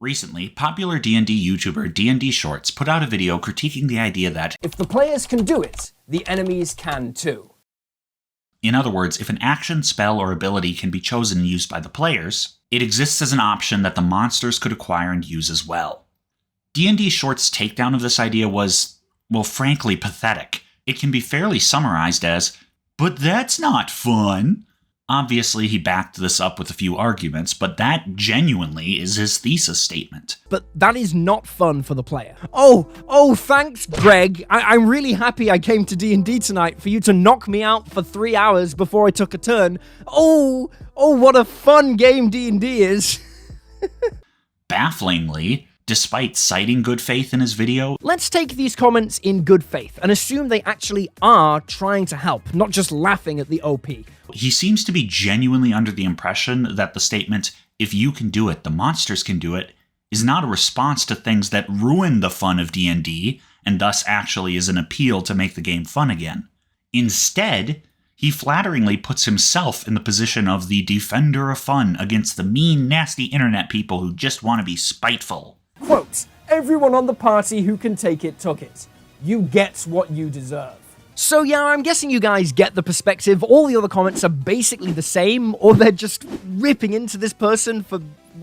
Recently, popular D&D YouTuber DnD Shorts put out a video critiquing the idea that if the players can do it, the enemies can too. In other words, if an action, spell, or ability can be chosen and used by the players, it exists as an option that the monsters could acquire and use as well. D&D Shorts' takedown of this idea was, well, frankly pathetic. It can be fairly summarized as, "But that's not fun." Obviously, he backed this up with a few arguments, but that genuinely is his thesis statement. But that is not fun for the player. Oh, thanks, Greg. I'm really happy I came to D&D tonight for you to knock me out for 3 hours before I took a turn. Oh, what a fun game D&D is. Bafflingly, despite citing good faith in his video, let's take these comments in good faith and assume they actually are trying to help, not just laughing at the OP. He seems to be genuinely under the impression that the statement, "If you can do it, the monsters can do it," is not a response to things that ruin the fun of D&D, and thus actually is an appeal to make the game fun again. Instead, he flatteringly puts himself in the position of the defender of fun against the mean, nasty internet people who just want to be spiteful. Quote, "Everyone on the party who can take it took it. You get what you deserve." So yeah, I'm guessing you guys get the perspective. All the other comments are basically the same, or they're just ripping into this person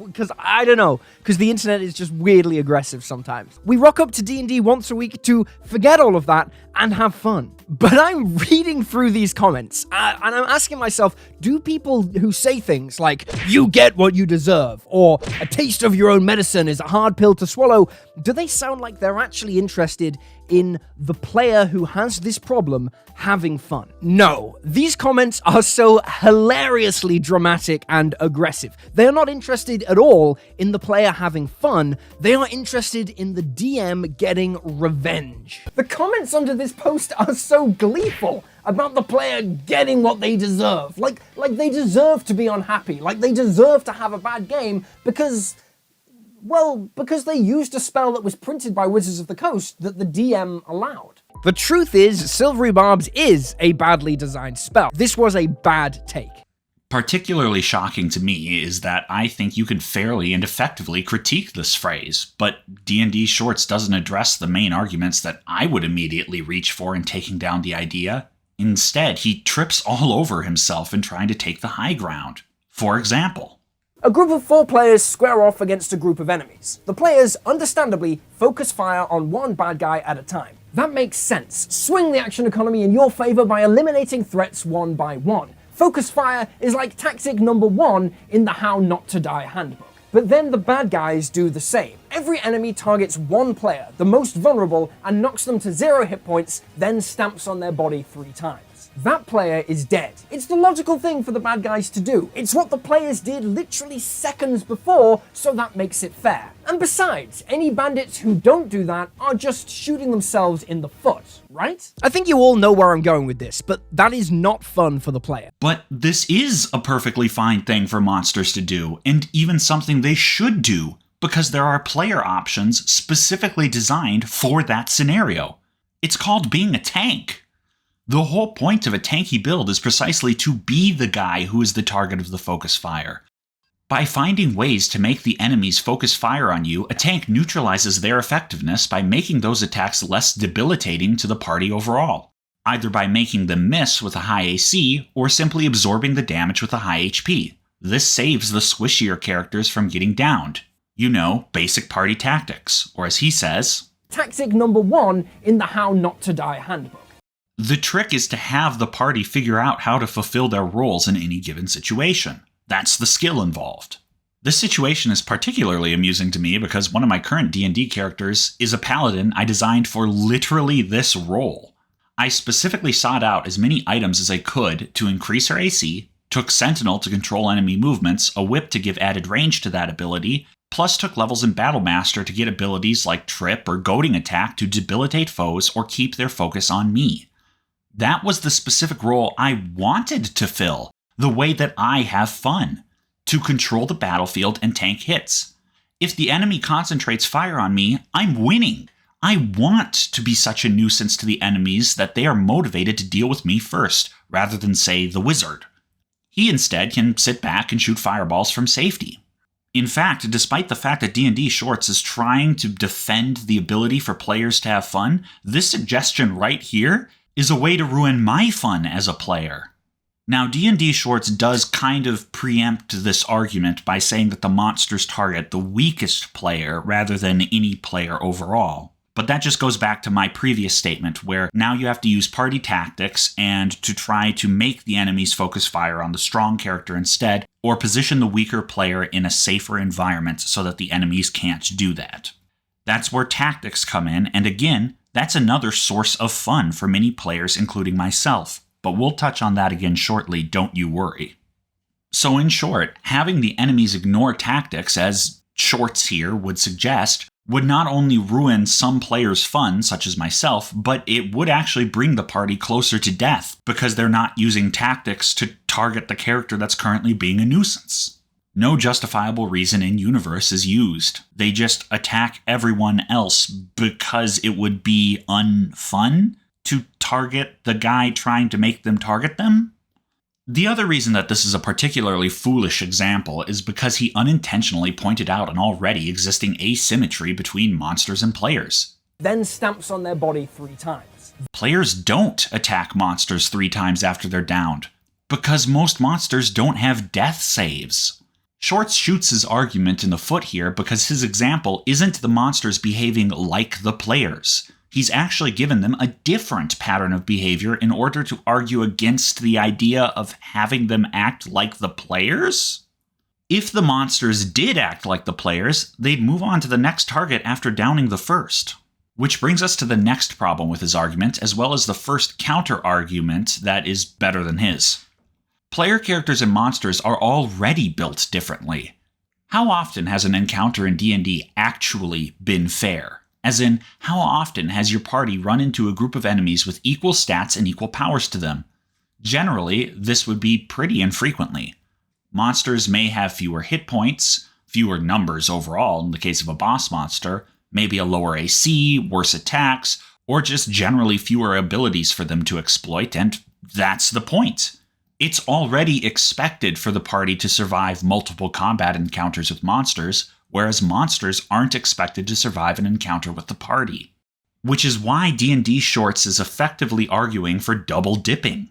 because I don't know, because the internet is just weirdly aggressive sometimes. We rock up to D&D once a week to forget all of that and have fun. But I'm reading through these comments, and I'm asking myself, do people who say things like, "You get what you deserve," or "A taste of your own medicine is a hard pill to swallow," do they sound like they're actually interested in the player who has this problem having fun? No, these comments are so hilariously dramatic and aggressive. They are not interested at all in the player having fun. They are interested in the DM getting revenge. The comments under this post are so gleeful about the player getting what they deserve. Like they deserve to be unhappy. Like they deserve to have a bad game because they used a spell that was printed by Wizards of the Coast that the DM allowed. The truth is, Silvery Barbs is a badly designed spell. This was a bad take. Particularly shocking to me is that I think you can fairly and effectively critique this phrase, but D&D Shorts doesn't address the main arguments that I would immediately reach for in taking down the idea. Instead, he trips all over himself in trying to take the high ground. For example, a group of 4 players square off against a group of enemies. The players, understandably, focus fire on one bad guy at a time. That makes sense. Swing the action economy in your favor by eliminating threats one by one. Focus fire is like tactic number 1 in the How Not to Die handbook. But then the bad guys do the same. Every enemy targets one player, the most vulnerable, and knocks them to 0 hit points, then stamps on their body 3 times. That player is dead. It's the logical thing for the bad guys to do. It's what the players did literally seconds before, so that makes it fair. And besides, any bandits who don't do that are just shooting themselves in the foot, right? I think you all know where I'm going with this, but that is not fun for the player. But this is a perfectly fine thing for monsters to do, and even something they should do, because there are player options specifically designed for that scenario. It's called being a tank. The whole point of a tanky build is precisely to be the guy who is the target of the focus fire. By finding ways to make the enemies focus fire on you, a tank neutralizes their effectiveness by making those attacks less debilitating to the party overall, either by making them miss with a high AC or simply absorbing the damage with a high HP. This saves the squishier characters from getting downed. You know, basic party tactics, or as he says, tactic number 1 in the How Not to Die handbook. The trick is to have the party figure out how to fulfill their roles in any given situation. That's the skill involved. This situation is particularly amusing to me because one of my current D&D characters is a paladin I designed for literally this role. I specifically sought out as many items as I could to increase her AC, took Sentinel to control enemy movements, a whip to give added range to that ability, plus took levels in Battlemaster to get abilities like Trip or Goading Attack to debilitate foes or keep their focus on me. That was the specific role I wanted to fill, the way that I have fun, to control the battlefield and tank hits. If the enemy concentrates fire on me, I'm winning. I want to be such a nuisance to the enemies that they are motivated to deal with me first, rather than, say, the wizard. He instead can sit back and shoot fireballs from safety. In fact, despite the fact that D&D Shorts is trying to defend the ability for players to have fun, this suggestion right here is a way to ruin my fun as a player. Now, D&D Shorts does kind of preempt this argument by saying that the monsters target the weakest player rather than any player overall. But that just goes back to my previous statement, where now you have to use party tactics and to try to make the enemies focus fire on the strong character instead, or position the weaker player in a safer environment so that the enemies can't do that. That's where tactics come in, and again, that's another source of fun for many players, including myself. But we'll touch on that again shortly, don't you worry. So in short, having the enemies ignore tactics, as Shorts here would suggest, would not only ruin some players' fun, such as myself, but it would actually bring the party closer to death, because they're not using tactics to target the character that's currently being a nuisance. No justifiable reason in universe is used. They just attack everyone else because it would be unfun to target the guy trying to make them target them. The other reason that this is a particularly foolish example is because he unintentionally pointed out an already existing asymmetry between monsters and players. Then stamps on their body 3 times. Players don't attack monsters 3 times after they're downed, because most monsters don't have death saves. Shorts shoots his argument in the foot here because his example isn't the monsters behaving like the players. He's actually given them a different pattern of behavior in order to argue against the idea of having them act like the players. If the monsters did act like the players, they'd move on to the next target after downing the first. Which brings us to the next problem with his argument, as well as the first counter-argument that is better than his. Player characters and monsters are already built differently. How often has an encounter in D&D actually been fair? As in, how often has your party run into a group of enemies with equal stats and equal powers to them? Generally, this would be pretty infrequently. Monsters may have fewer hit points, fewer numbers overall in the case of a boss monster, maybe a lower AC, worse attacks, or just generally fewer abilities for them to exploit, and that's the point. It's already expected for the party to survive multiple combat encounters with monsters, whereas monsters aren't expected to survive an encounter with the party. Which is why D&D Shorts is effectively arguing for double dipping.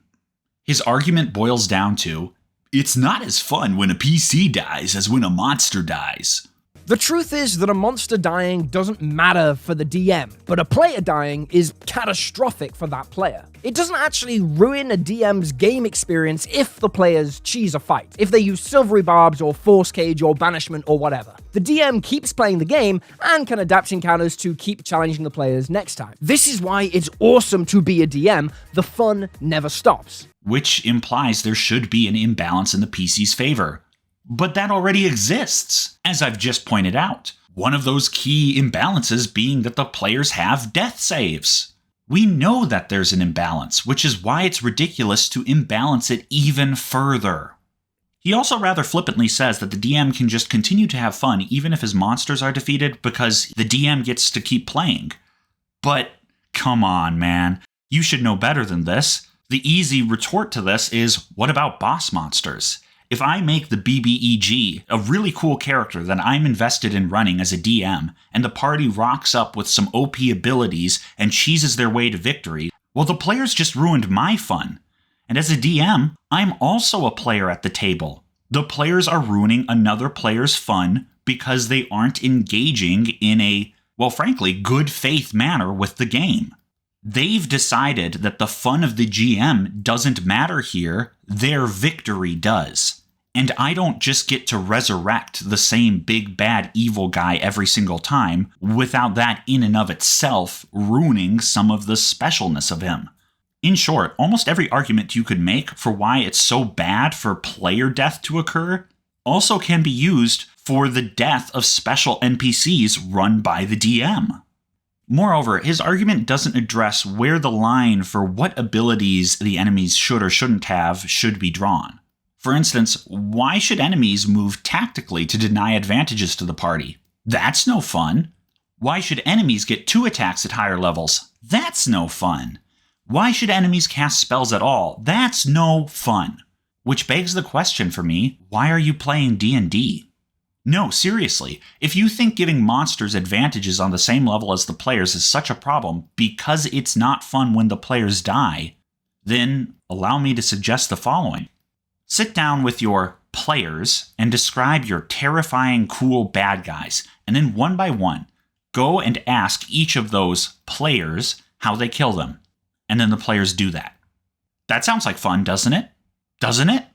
His argument boils down to, it's not as fun when a PC dies as when a monster dies. The truth is that a monster dying doesn't matter for the DM, but a player dying is catastrophic for that player. It doesn't actually ruin a DM's game experience if the players cheese a fight, if they use silvery barbs or force cage or banishment or whatever. The DM keeps playing the game and can adapt encounters to keep challenging the players next time. This is why it's awesome to be a DM. The fun never stops. Which implies there should be an imbalance in the PC's favor. But that already exists, as I've just pointed out. One of those key imbalances being that the players have death saves. We know that there's an imbalance, which is why it's ridiculous to imbalance it even further. He also rather flippantly says that the DM can just continue to have fun even if his monsters are defeated because the DM gets to keep playing. But come on, man. You should know better than this. The easy retort to this is, what about boss monsters? If I make the BBEG a really cool character that I'm invested in running as a DM, and the party rocks up with some OP abilities and cheeses their way to victory, well, the players just ruined my fun. And as a DM, I'm also a player at the table. The players are ruining another player's fun because they aren't engaging in a, well, frankly, good faith manner with the game. They've decided that the fun of the GM doesn't matter here, their victory does. And I don't just get to resurrect the same big bad evil guy every single time without that in and of itself ruining some of the specialness of him. In short, almost every argument you could make for why it's so bad for player death to occur also can be used for the death of special NPCs run by the DM. Moreover, his argument doesn't address where the line for what abilities the enemies should or shouldn't have should be drawn. For instance, why should enemies move tactically to deny advantages to the party? That's no fun. Why should enemies get 2 attacks at higher levels? That's no fun. Why should enemies cast spells at all? That's no fun. Which begs the question for me, why are you playing D&D? No, seriously, if you think giving monsters advantages on the same level as the players is such a problem because it's not fun when the players die, then allow me to suggest the following. Sit down with your players and describe your terrifying, cool bad guys, and then one by one, go and ask each of those players how they kill them. And then the players do that. That sounds like fun, doesn't it? Doesn't it?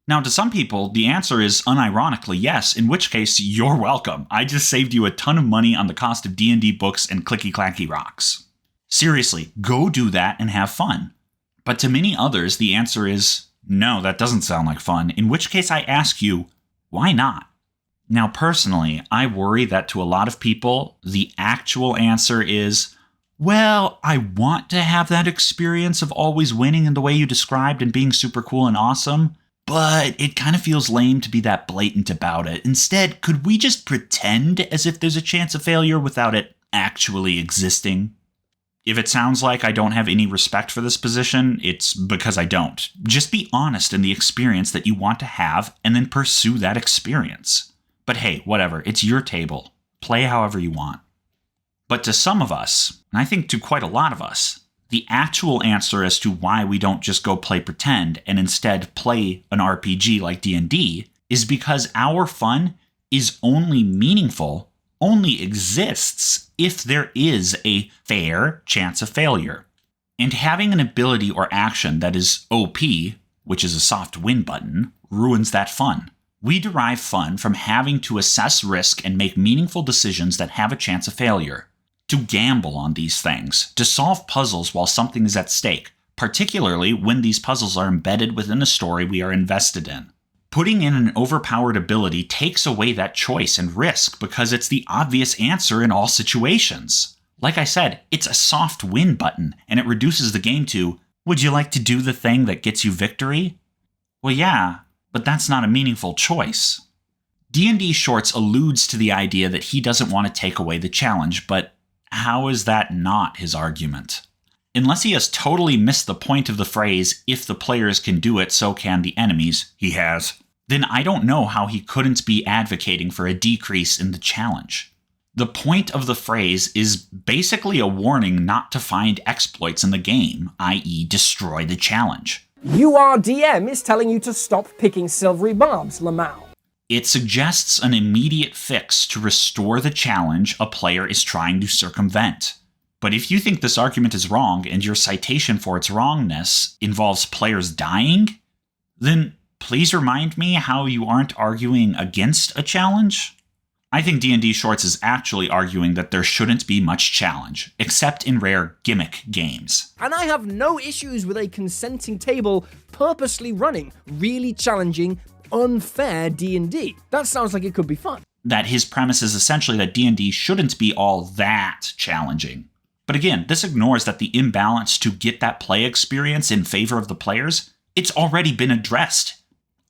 Now, to some people, the answer is unironically yes, in which case, you're welcome. I just saved you a ton of money on the cost of D&D books and clicky-clacky rocks. Seriously, go do that and have fun. But to many others, the answer is, no, that doesn't sound like fun, in which case I ask you, why not? Now, personally, I worry that to a lot of people, the actual answer is, well, I want to have that experience of always winning in the way you described and being super cool and awesome, but it kind of feels lame to be that blatant about it. Instead, could we just pretend as if there's a chance of failure without it actually existing? If it sounds like I don't have any respect for this position, it's because I don't. Just be honest in the experience that you want to have and then pursue that experience. But hey, whatever, it's your table. Play however you want. But to some of us, and I think to quite a lot of us, the actual answer as to why we don't just go play pretend and instead play an RPG like D&D is because our fun is only meaningful, only exists if there is a fair chance of failure. And having an ability or action that is OP, which is a soft win button, ruins that fun. We derive fun from having to assess risk and make meaningful decisions that have a chance of failure. To gamble on these things, to solve puzzles while something is at stake, particularly when these puzzles are embedded within a story we are invested in. Putting in an overpowered ability takes away that choice and risk because it's the obvious answer in all situations. Like I said, it's a soft win button, and it reduces the game to, would you like to do the thing that gets you victory? Well, yeah, but that's not a meaningful choice. D&D Shorts alludes to the idea that he doesn't want to take away the challenge, but how is that not his argument? Unless he has totally missed the point of the phrase, if the players can do it, so can the enemies, he has, then I don't know how he couldn't be advocating for a decrease in the challenge. The point of the phrase is basically a warning not to find exploits in the game, i.e. destroy the challenge. Our DM is telling you to stop picking silvery barbs, Lamau. It suggests an immediate fix to restore the challenge a player is trying to circumvent. But if you think this argument is wrong and your citation for its wrongness involves players dying, then please remind me how you aren't arguing against a challenge? I think D&D Shorts is actually arguing that there shouldn't be much challenge, except in rare gimmick games. And I have no issues with a consenting table purposely running really challenging, unfair D&D. That sounds like it could be fun. That his premise is essentially that D&D shouldn't be all that challenging. But again, this ignores that the imbalance to get that play experience in favor of the players, it's already been addressed.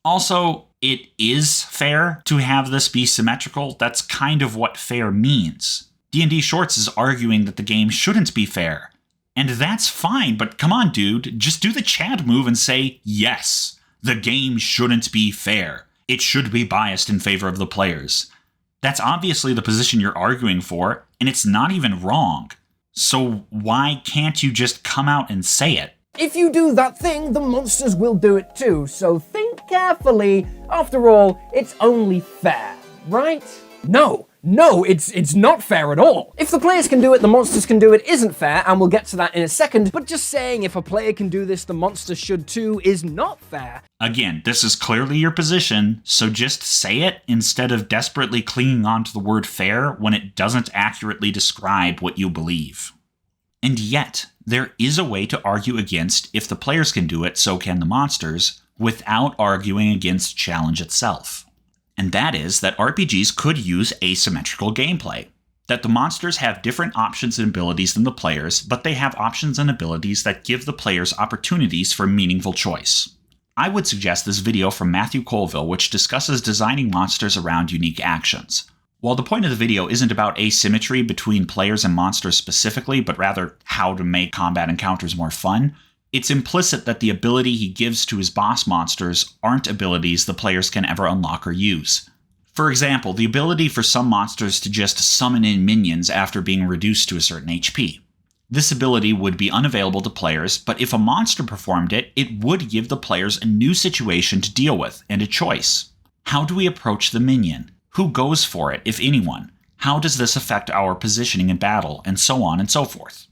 Also, it is fair to have this be symmetrical. That's kind of what fair means. D&D Shorts is arguing that the game shouldn't be fair. And that's fine, but come on, dude, just do the Chad move and say, yes, the game shouldn't be fair. It should be biased in favor of the players. That's obviously the position you're arguing for, and it's not even wrong. So why can't you just come out and say it? If you do that thing, the monsters will do it too, so think carefully. After all, it's only fair, right? No, it's not fair at all. If the players can do it, the monsters can do it isn't fair, and we'll get to that in a second, but just saying if a player can do this, the monsters should too is not fair. Again, this is clearly your position, so just say it instead of desperately clinging on to the word fair when it doesn't accurately describe what you believe. And yet, there is a way to argue against if the players can do it, so can the monsters, without arguing against challenge itself. And that is that RPGs could use asymmetrical gameplay. That the monsters have different options and abilities than the players, but they have options and abilities that give the players opportunities for meaningful choice. I would suggest this video from Matthew Colville, which discusses designing monsters around unique actions. While the point of the video isn't about asymmetry between players and monsters specifically, but rather how to make combat encounters more fun, it's implicit that the ability he gives to his boss monsters aren't abilities the players can ever unlock or use. For example, the ability for some monsters to just summon in minions after being reduced to a certain HP. This ability would be unavailable to players, but if a monster performed it, it would give the players a new situation to deal with and a choice. How do we approach the minion? Who goes for it, if anyone? How does this affect our positioning in battle, and so on and so forth?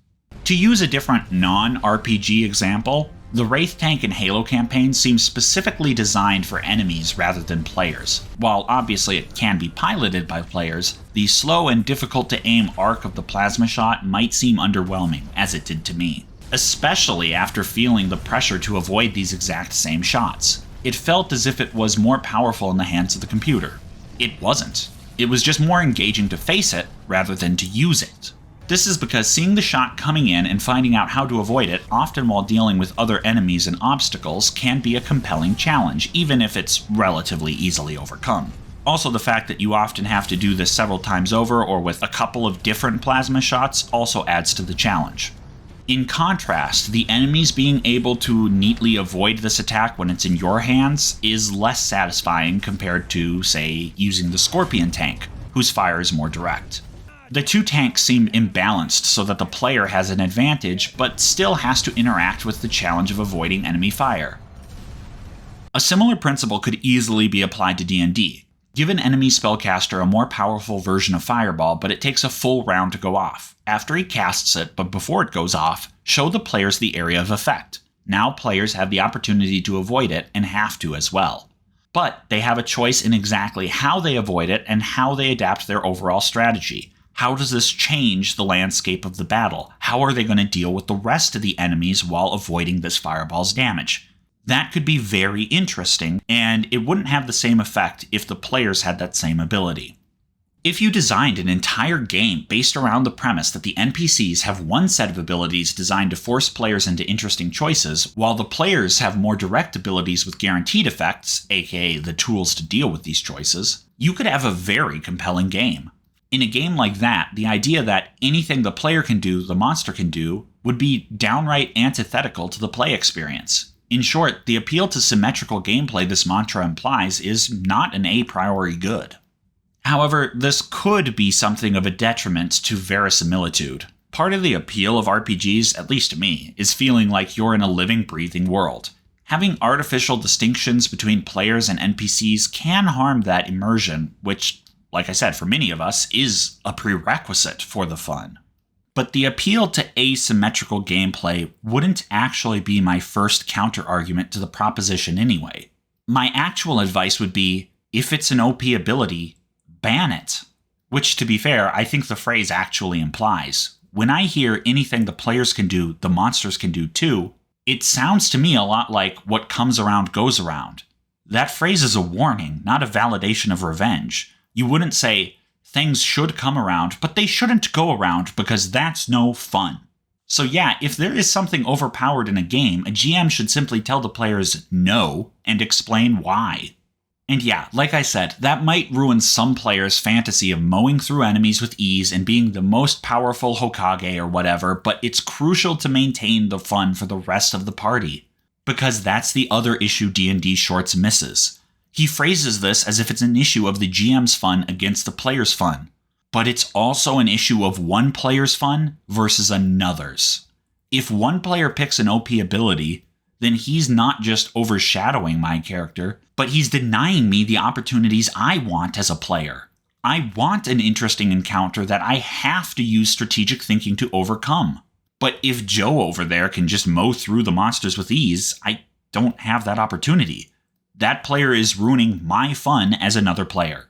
To use a different non-RPG example, the Wraith tank in Halo campaign seems specifically designed for enemies rather than players. While obviously it can be piloted by players, the slow and difficult to aim arc of the plasma shot might seem underwhelming, as it did to me. Especially after feeling the pressure to avoid these exact same shots. It felt as if it was more powerful in the hands of the computer. It wasn't. It was just more engaging to face it rather than to use it. This is because seeing the shot coming in and finding out how to avoid it, often while dealing with other enemies and obstacles, can be a compelling challenge, even if it's relatively easily overcome. Also, the fact that you often have to do this several times over or with a couple of different plasma shots also adds to the challenge. In contrast, the enemies being able to neatly avoid this attack when it's in your hands is less satisfying compared to, say, using the Scorpion tank, whose fire is more direct. The two tanks seem imbalanced so that the player has an advantage, but still has to interact with the challenge of avoiding enemy fire. A similar principle could easily be applied to DnD. Give an enemy spellcaster a more powerful version of Fireball, but it takes a full round to go off. After he casts it, but before it goes off, show the players the area of effect. Now players have the opportunity to avoid it, and have to as well. But they have a choice in exactly how they avoid it and how they adapt their overall strategy. How does this change the landscape of the battle? How are they going to deal with the rest of the enemies while avoiding this fireball's damage? That could be very interesting, and it wouldn't have the same effect if the players had that same ability. If you designed an entire game based around the premise that the NPCs have one set of abilities designed to force players into interesting choices, while the players have more direct abilities with guaranteed effects, aka the tools to deal with these choices, you could have a very compelling game. In a game like that, the idea that anything the player can do, the monster can do, would be downright antithetical to the play experience. In short, the appeal to symmetrical gameplay this mantra implies is not an a priori good. However, this could be something of a detriment to verisimilitude. Part of the appeal of RPGs, at least to me, is feeling like you're in a living, breathing world. Having artificial distinctions between players and NPCs can harm that immersion, which, like I said, for many of us, is a prerequisite for the fun. But the appeal to asymmetrical gameplay wouldn't actually be my first counter-argument to the proposition anyway. My actual advice would be, if it's an OP ability, ban it. Which, to be fair, I think the phrase actually implies. When I hear anything the players can do, the monsters can do too, it sounds to me a lot like what comes around goes around. That phrase is a warning, not a validation of revenge. You wouldn't say, things should come around, but they shouldn't go around because that's no fun. So yeah, if there is something overpowered in a game, a GM should simply tell the players no and explain why. And yeah, like I said, that might ruin some players' fantasy of mowing through enemies with ease and being the most powerful Hokage or whatever, but it's crucial to maintain the fun for the rest of the party. Because that's the other issue D&D Shorts misses. He phrases this as if it's an issue of the GM's fun against the player's fun. But it's also an issue of one player's fun versus another's. If one player picks an OP ability, then he's not just overshadowing my character, but he's denying me the opportunities I want as a player. I want an interesting encounter that I have to use strategic thinking to overcome. But if Joe over there can just mow through the monsters with ease, I don't have that opportunity. That player is ruining my fun as another player.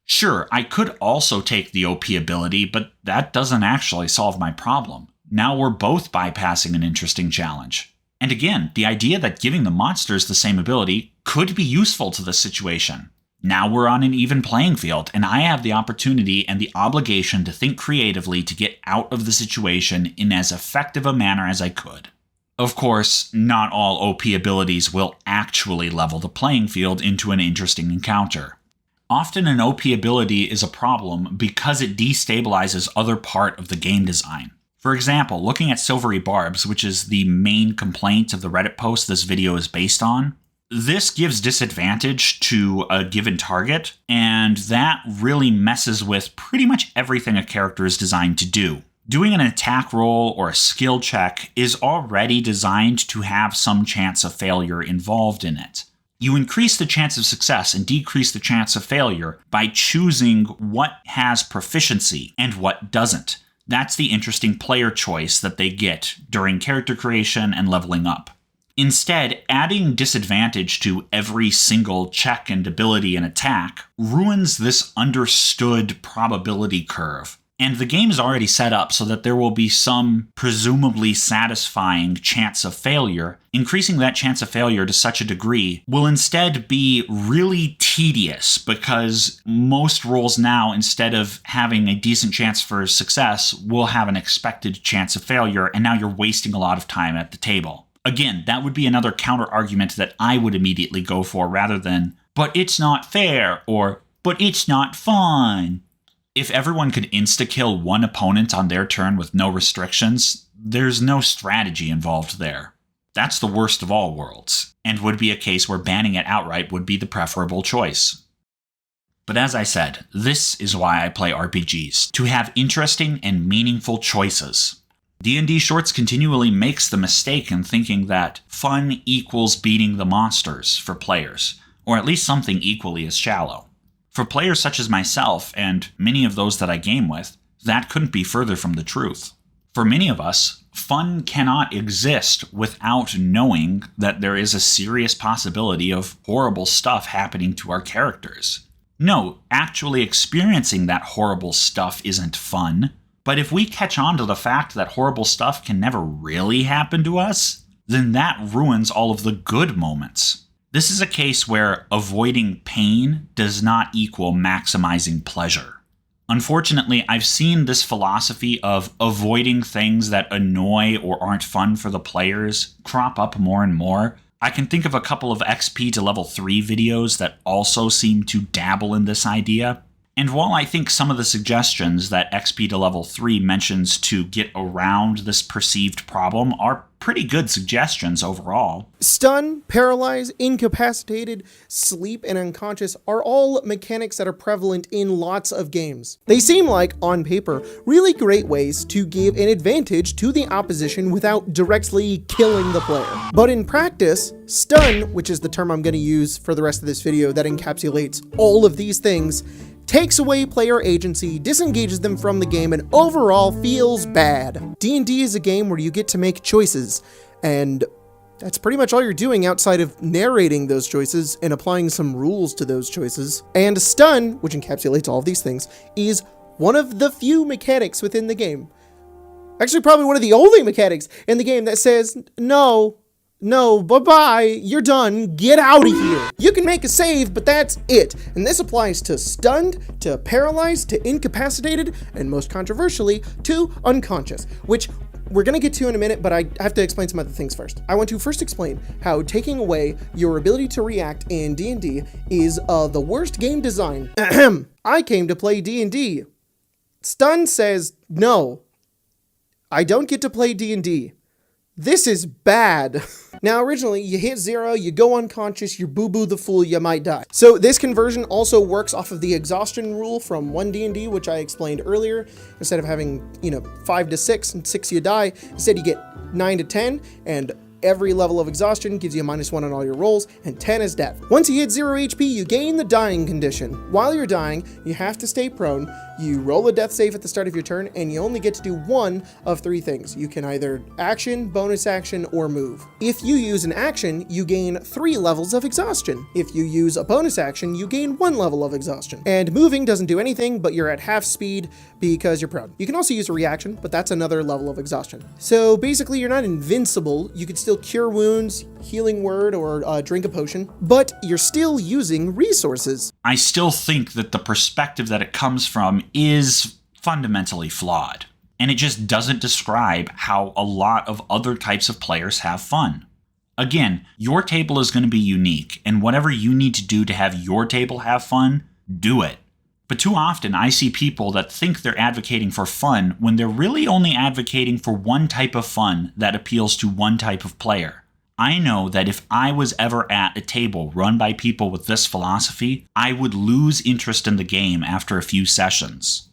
Sure, I could also take the OP ability, but that doesn't actually solve my problem. Now we're both bypassing an interesting challenge. And again, the idea that giving the monsters the same ability could be useful to this situation. Now we're on an even playing field, and I have the opportunity and the obligation to think creatively to get out of the situation in as effective a manner as I could. Of course, not all OP abilities will actually level the playing field into an interesting encounter. Often an OP ability is a problem because it destabilizes other part of the game design. For example, looking at Silvery Barbs, which is the main complaint of the Reddit post this video is based on, This gives disadvantage to a given target, and that really messes with pretty much everything a character is designed to do. Doing an attack roll or a skill check is already designed to have some chance of failure involved in it. You increase the chance of success and decrease the chance of failure by choosing what has proficiency and what doesn't. That's the interesting player choice that they get during character creation and leveling up. Instead, adding disadvantage to every single check and ability and attack ruins this understood probability curve. And the game is already set up so that there will be some presumably satisfying chance of failure. Increasing that chance of failure to such a degree will instead be really tedious, because most rolls now, instead of having a decent chance for success, will have an expected chance of failure, and now you're wasting a lot of time at the table. Again, that would be another counter-argument that I would immediately go for, rather than, but it's not fair, or, but it's not fun. If everyone could insta-kill one opponent on their turn with no restrictions, there's no strategy involved there. That's the worst of all worlds, and would be a case where banning it outright would be the preferable choice. But as I said, this is why I play RPGs, to have interesting and meaningful choices. D&D Shorts continually makes the mistake in thinking that fun equals beating the monsters for players, or at least something equally as shallow. For players such as myself, and many of those that I game with, that couldn't be further from the truth. For many of us, fun cannot exist without knowing that there is a serious possibility of horrible stuff happening to our characters. No, actually experiencing that horrible stuff isn't fun, but if we catch on to the fact that horrible stuff can never really happen to us, then that ruins all of the good moments. This is a case where avoiding pain does not equal maximizing pleasure. Unfortunately, I've seen this philosophy of avoiding things that annoy or aren't fun for the players crop up more and more. I can think of a couple of XP to level 3 videos that also seem to dabble in this idea. And while I think some of the suggestions that XP to level 3 mentions to get around this perceived problem are pretty good suggestions overall. Stun, paralyze, incapacitated, sleep, and unconscious are all mechanics that are prevalent in lots of games. They seem like, on paper, really great ways to give an advantage to the opposition without directly killing the player. But in practice, stun, which is the term I'm going to use for the rest of this video that encapsulates all of these things, takes away player agency, disengages them from the game, and overall feels bad. D&D is a game where you get to make choices, and that's pretty much all you're doing outside of narrating those choices and applying some rules to those choices. And stun, which encapsulates all of these things, is one of the few mechanics within the game. Actually, probably one of the only mechanics in the game that says, no, bye-bye, you're done, get out of here. You can make a save, but that's it. And this applies to stunned, to paralyzed, to incapacitated, and most controversially, to unconscious, which we're gonna get to in a minute, but I have to explain some other things first. I want to first explain how taking away your ability to react in D&D is the worst game design. I came to play D&D. Stun says, no, I don't get to play D&D. This is bad. Now, originally, you hit 0, you go unconscious, you boo-boo the fool, you might die. So this conversion also works off of the exhaustion rule from 1D&D, which I explained earlier. Instead of having, 5 to 6 and 6 you die, instead you get 9 to 10, and every level of exhaustion gives you a -1 on all your rolls, and 10 is death. Once you hit 0 HP, you gain the dying condition. While you're dying, you have to stay prone, you roll a death save at the start of your turn, and you only get to do one of 3 things. You can either action, bonus action, or move. If you use an action, you gain 3 levels of exhaustion. If you use a bonus action, you gain 1 level of exhaustion. And moving doesn't do anything, but you're at half speed because you're prone. You can also use a reaction, but that's another level of exhaustion. So basically, you're not invincible. You could still cure wounds, healing word, or drink a potion, but you're still using resources. I still think that the perspective that it comes from is fundamentally flawed, and it just doesn't describe how a lot of other types of players have fun. Again, your table is going to be unique, and whatever you need to do to have your table have fun, do it. But too often I see people that think they're advocating for fun when they're really only advocating for one type of fun that appeals to one type of player. I know that if I was ever at a table run by people with this philosophy, I would lose interest in the game after a few sessions.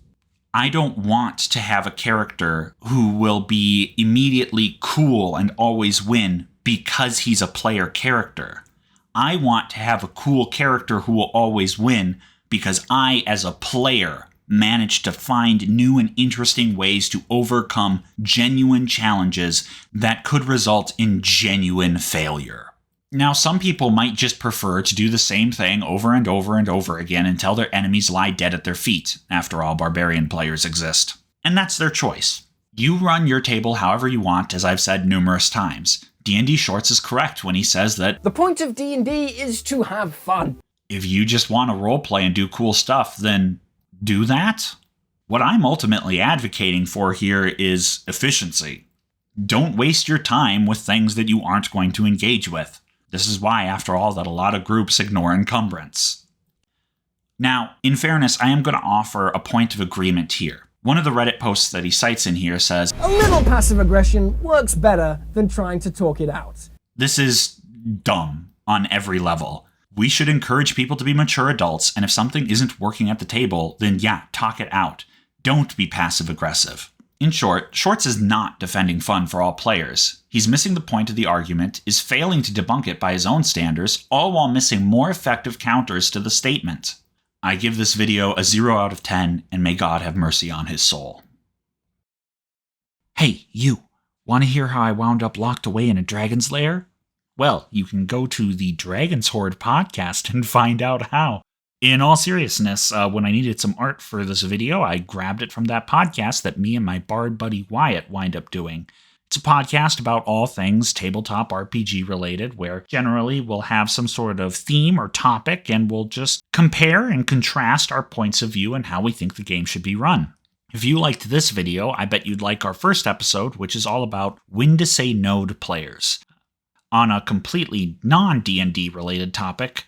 I don't want to have a character who will be immediately cool and always win because he's a player character. I want to have a cool character who will always win because I, as a player, managed to find new and interesting ways to overcome genuine challenges that could result in genuine failure. Now, some people might just prefer to do the same thing over and over and over again until their enemies lie dead at their feet. After all, barbarian players exist. And that's their choice. You run your table however you want, as I've said numerous times. D&D Shorts is correct when he says that the point of D&D is to have fun. If you just want to roleplay and do cool stuff, then do that. What I'm ultimately advocating for here is efficiency. Don't waste your time with things that you aren't going to engage with. This is why, after all, that a lot of groups ignore encumbrance. Now, in fairness, I am going to offer a point of agreement here. One of the Reddit posts that he cites in here says, a little passive aggression works better than trying to talk it out. This is dumb on every level. We should encourage people to be mature adults, and if something isn't working at the table, then yeah, talk it out. Don't be passive-aggressive. In short, Shorts is not defending fun for all players. He's missing the point of the argument, is failing to debunk it by his own standards, all while missing more effective counters to the statement. I give this video a 0 out of 10, and may God have mercy on his soul. Hey, you. Want to hear how I wound up locked away in a dragon's lair? Well, you can go to the Dragon's Horde podcast and find out how. In all seriousness, when I needed some art for this video, I grabbed it from that podcast that me and my bard buddy Wyatt wind up doing. It's a podcast about all things tabletop RPG related, where generally we'll have some sort of theme or topic, and we'll just compare and contrast our points of view and how we think the game should be run. If you liked this video, I bet you'd like our first episode, which is all about when to say no to players. On a completely non-D&D related topic,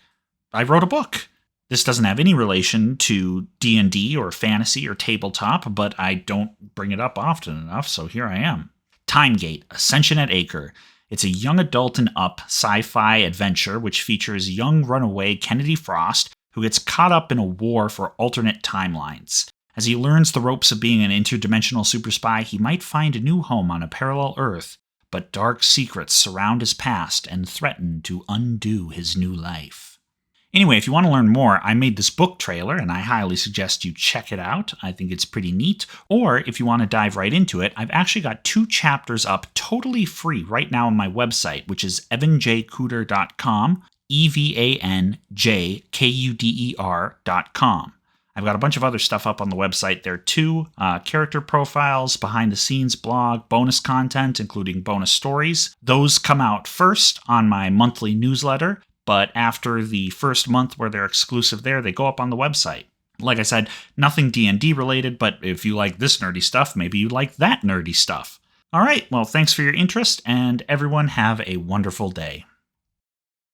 I wrote a book. This doesn't have any relation to D&D or fantasy or tabletop, but I don't bring it up often enough, so here I am. Timegate, Ascension at Acre. It's a young adult and up sci-fi adventure which features young runaway Kennedy Frost, who gets caught up in a war for alternate timelines. As he learns the ropes of being an interdimensional super spy, he might find a new home on a parallel Earth, but dark secrets surround his past and threaten to undo his new life. Anyway, if you want to learn more, I made this book trailer, and I highly suggest you check it out. I think it's pretty neat. Or if you want to dive right into it, I've actually got 2 chapters up totally free right now on my website, which is evanjkuder.com, evanjkuder.com. I've got a bunch of other stuff up on the website there too. Character profiles, behind the scenes blog, bonus content, including bonus stories. Those come out first on my monthly newsletter, but after the first month where they're exclusive there, they go up on the website. Like I said, nothing D&D related, but if you like this nerdy stuff, maybe you like that nerdy stuff. All right, well, thanks for your interest, and everyone have a wonderful day.